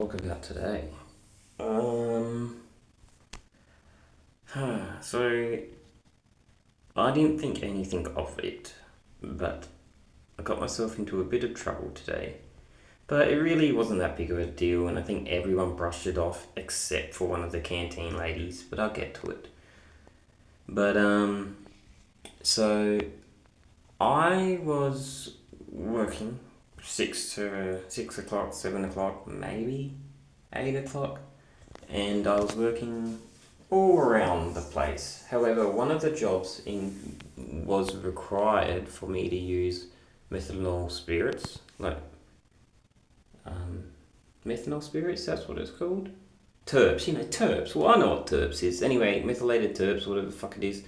Talk about today. So I didn't think anything of it, but I got myself into a bit of trouble today. But it really wasn't that big of a deal, and I think everyone brushed it off except for one of the canteen ladies, but I'll get to it. But so I was working 6 o'clock, 7 o'clock, maybe 8 o'clock, and I was working all around the place. However, one of the jobs in was required for me to use methanol spirits, like um, methanol spirits. That's what it's called. Terps, terps. Well, I know what terps is. Anyway, methylated terps, whatever the fuck it is.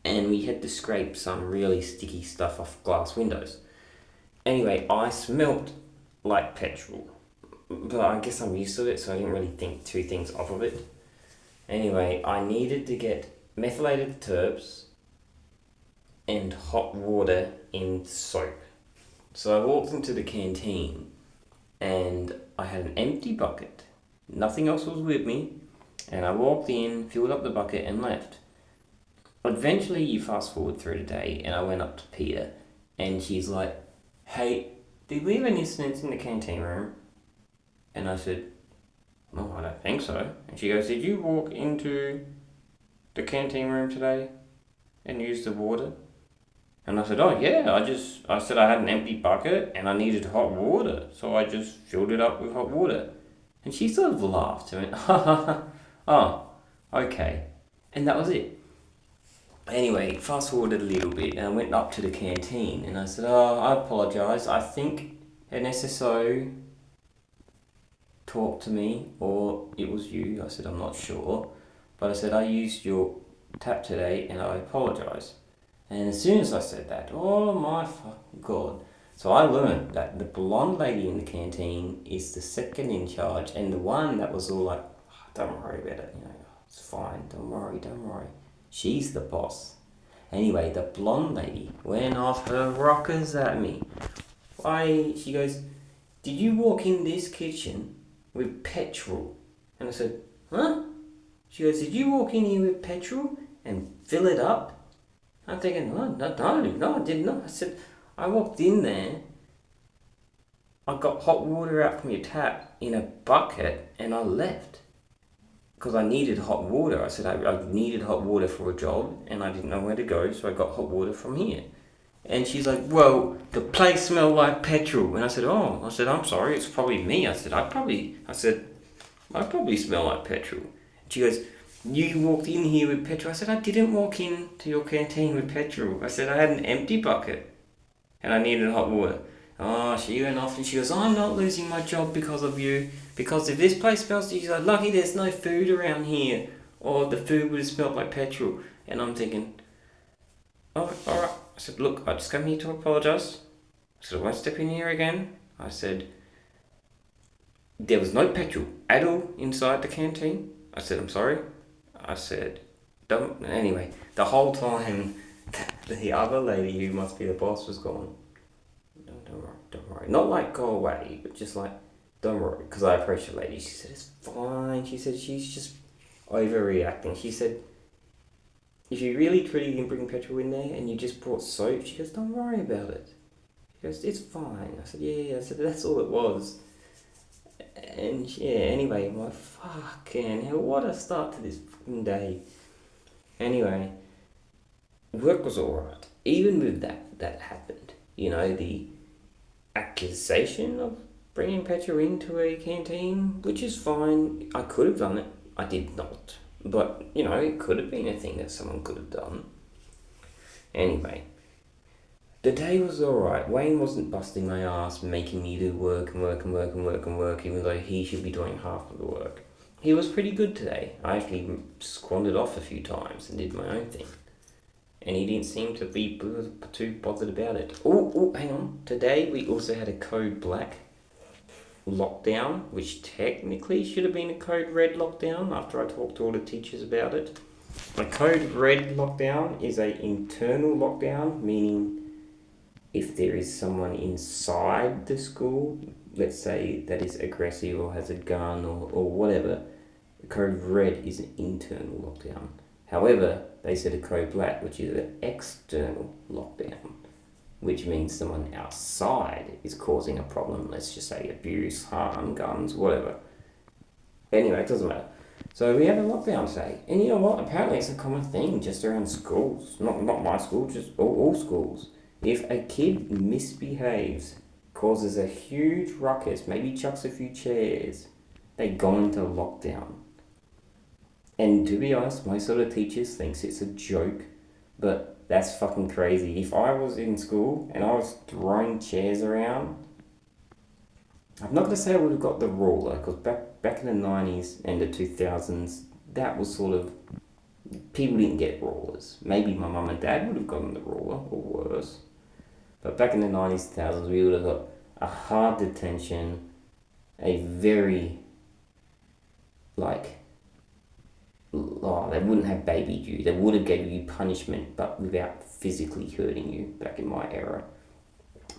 And we had to scrape some really sticky stuff off glass windows. Anyway, I smelt like petrol, but I guess I'm used to it, so I didn't really think two things off of it. Anyway, I needed to get methylated terps and hot water in soap. So I walked into the canteen and I had an empty bucket. Nothing else was with me. And I walked in, filled up the bucket, and left. Eventually, you fast forward through the day, and I went up to Peter, and she's like, "Hey, did we have an incident in the canteen room?" And I said, "No, I don't think so." And she goes, "Did you walk into the canteen room today and use the water?" And I said, "Oh yeah, I said I had an empty bucket and I needed hot water, so I just filled it up with hot water." And she sort of laughed and went, "Ha ha ha, oh, okay." And that was it. Anyway, fast forwarded a little bit and I went up to the canteen and I said, "Oh, I apologise. I think an SSO talked to me, or it was you." I said, "I'm not sure." But I said, "I used your tap today and I apologise." And as soon as I said that, oh my fucking god. So I learned that the blonde lady in the canteen is the second in charge, and the one that was all like, "Oh, don't worry about it, it's fine, don't worry. She's the boss." Anyway, the blonde lady went off her rockers at me. She goes, "Did you walk in this kitchen with petrol?" And I said, "Huh?" She goes, "Did you walk in here with petrol and fill it up?" I'm thinking, "Oh, no, I did not." I said, "I walked in there, I got hot water out from your tap in a bucket, and I left. Because I needed hot water." I said, I needed hot water for a job, and I didn't know where to go, so I got hot water from here." And she's like, "Well, the place smelled like petrol." And I said, "Oh," I said, "I'm sorry, it's probably me." I probably smell like petrol." And she goes, "You walked in here with petrol." I said, "I didn't walk in to your canteen with petrol. I said I had an empty bucket and I needed hot water." Oh, she went off and she goes, "I'm not losing my job because of you. Because if this place smells, she's like, lucky there's no food around here, or the food would have smelled like petrol." And I'm thinking, "Oh, alright." I said, "Look, I just come here to apologise. I said, I won't step in here again." I said, "There was no petrol at all inside the canteen." I said, "I'm sorry." I said, "Don't." Anyway, the whole time, the other lady who must be the boss was gone, don't worry, don't worry. Not like go away, but just like, don't worry. Because I approached the lady. She said, "It's fine." She said, "She's just overreacting." She said, "If you really truly didn't bring petrol in there and you just brought soap," she goes, "don't worry about it." She goes, "It's fine." I said, "Yeah." I said, "That's all it was." And yeah, anyway, my fucking hell, what a start to this fucking day. Anyway, work was alright. Even with that happened. The accusation of bringing petrol into a canteen, which is fine. I could have done it. I did not. But, it could have been a thing that someone could have done. Anyway, the day was alright. Wayne wasn't busting my ass, making me do work and work and work and work and work, even though he should be doing half of the work. He was pretty good today. I actually squandered off a few times and did my own thing. And he didn't seem to be too bothered about it. Oh, hang on. Today we also had a code black lockdown, which technically should have been a code red lockdown after I talked to all the teachers about it. A code red lockdown is a internal lockdown, meaning if there is someone inside the school, let's say, that is aggressive or has a gun or whatever, code red is an internal lockdown. However, they set a code black, which is an external lockdown, which means someone outside is causing a problem. Let's just say abuse, harm, guns, whatever. Anyway, it doesn't matter. So we had a lockdown today. And you know what? Apparently it's a common thing just around schools. Not my school, just all schools. If a kid misbehaves, causes a huge ruckus, maybe chucks a few chairs, they go into lockdown. And to be honest, most of the teachers thinks it's a joke, but that's fucking crazy. If I was in school and I was throwing chairs around, I'm not going to say I would have got the ruler, because back in the 90s and the 2000s, that was sort of, people didn't get rulers. Maybe my mum and dad would have gotten the ruler, or worse. But back in the 90s, 2000s, we would have got a hard detention, a very, they wouldn't have babied you. They would have gave you punishment, but without physically hurting you back in my era.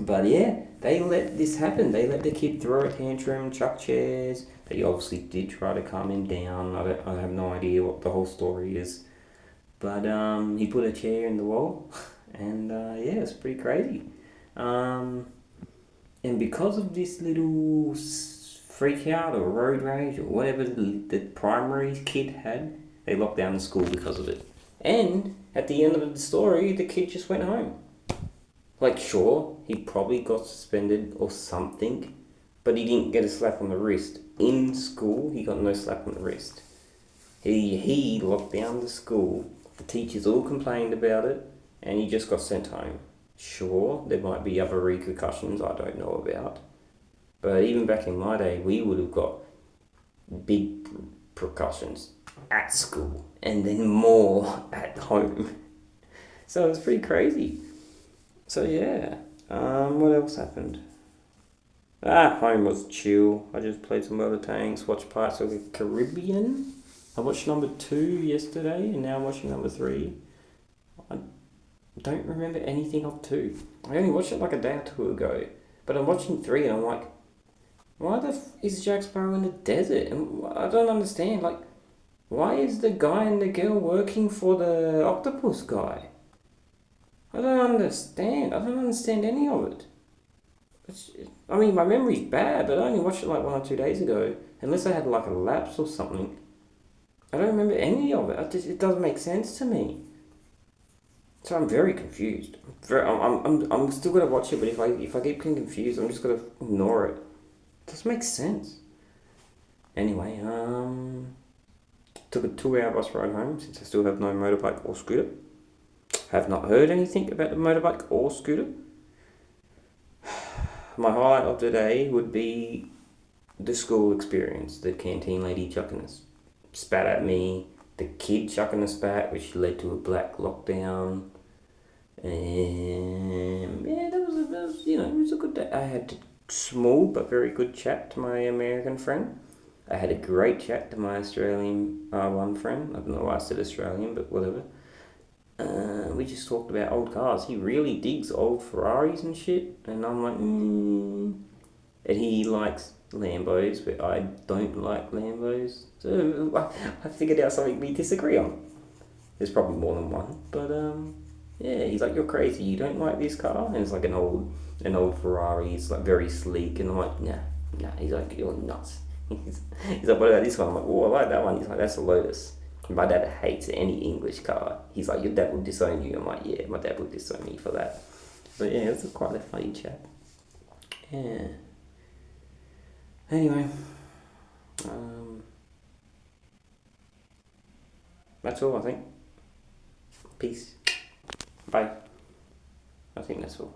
But yeah, they let this happen. They let the kid throw a tantrum, chuck chairs. They obviously did try to calm him down. I have no idea what the whole story is. But he put a chair in the wall, and yeah, it's pretty crazy. And because of this little freak out or road rage or whatever the primary kid had, they locked down the school because of it. And at the end of the story, the kid just went home. Sure, he probably got suspended or something, but he didn't get a slap on the wrist. In school, he got no slap on the wrist. He locked down the school. The teachers all complained about it, and he just got sent home. Sure, there might be other repercussions I don't know about. But even back in my day, we would have got big precautions at school and then more at home. So it's pretty crazy. So yeah, what else happened? Home was chill. I just played some other tanks, watched parts of the Caribbean. I watched number 2 yesterday, and now I'm watching number 3. I don't remember anything of 2. I only watched it a day or 2 ago. But I'm watching 3 and I'm like, why is Jack Sparrow in the desert? And I don't understand. Why is the guy and the girl working for the octopus guy? I don't understand. I don't understand any of it. My memory's bad, but I only watched it 1 or 2 days ago. Unless I had a lapse or something. I don't remember any of it. It doesn't make sense to me. So I'm very confused. I'm still gonna watch it, but if I keep getting confused, I'm just gonna ignore it. It doesn't make sense. Anyway, took a 2-hour bus ride home since I still have no motorbike or scooter. Have not heard anything about the motorbike or scooter. My highlight of the day would be the school experience. The canteen lady chucking a spat at me. The kid chucking a spat, which led to a black lockdown. And yeah, that was it was a good day. I had a small but very good chat to my American friend. I had a great chat to my Australian R1 friend. I don't know why I said Australian, but whatever. We just talked about old cars. He really digs old Ferraris and shit, and I'm like, And he likes Lambos, but I don't like Lambos. So I figured out something we disagree on. There's probably more than one, but yeah, he's like, you're crazy. You don't like this car? And it's an old Ferrari. It's very sleek, and I'm like, nah. He's like, you're nuts. He's like, what about this one? I'm like, oh, I like that one. He's like, that's a Lotus. My dad hates any English car. He's like, your dad will disown you. I'm like, yeah, my dad will disown me for that. But yeah, it's quite a funny chat. Yeah. Anyway, that's all I think. Peace. Bye. I think that's all.